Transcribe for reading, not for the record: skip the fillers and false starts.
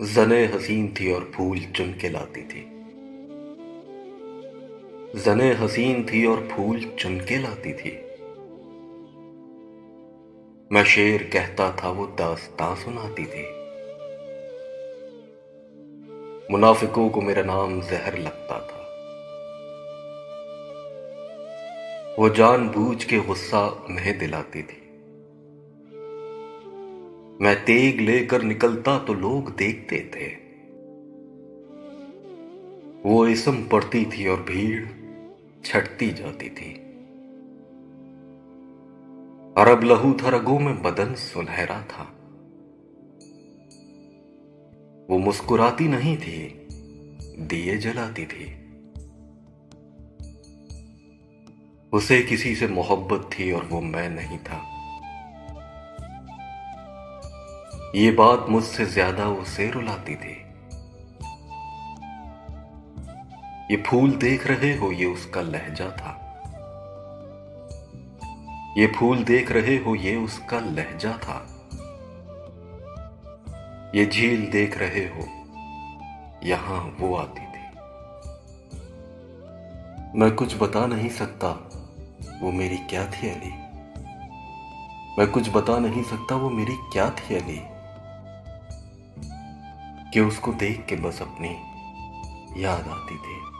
ज़ने हसीन थी और फूल चुन के लाती थी। ज़ने हसीन थी और फूल चुन के लाती थी। मैं शेर कहता था वो दास्तां सुनाती थी। मुनाफिकों को मेरा नाम जहर लगता था। वो जानबूझ के गुस्सा उन्हें दिलाती थी। मैं तेग लेकर निकलता तो लोग देखते थे। वो इसम पड़ती थी और भीड़ छटती जाती थी। अरब लहू था रगों में, बदन सुनहरा था। वो मुस्कुराती नहीं थी, दिए जलाती थी। उसे किसी से मोहब्बत थी और वो मैं नहीं था। ये बात मुझसे ज्यादा उसे रुलाती थी। ये फूल देख रहे हो, ये उसका लहजा था। ये फूल देख रहे हो, ये उसका लहजा था। ये झील देख रहे हो, यहां वो आती थी। मैं कुछ बता नहीं सकता वो मेरी क्या थी अली। मैं कुछ बता नहीं सकता वो मेरी क्या थी अली, कि उसको देख के बस अपनी याद आती थी।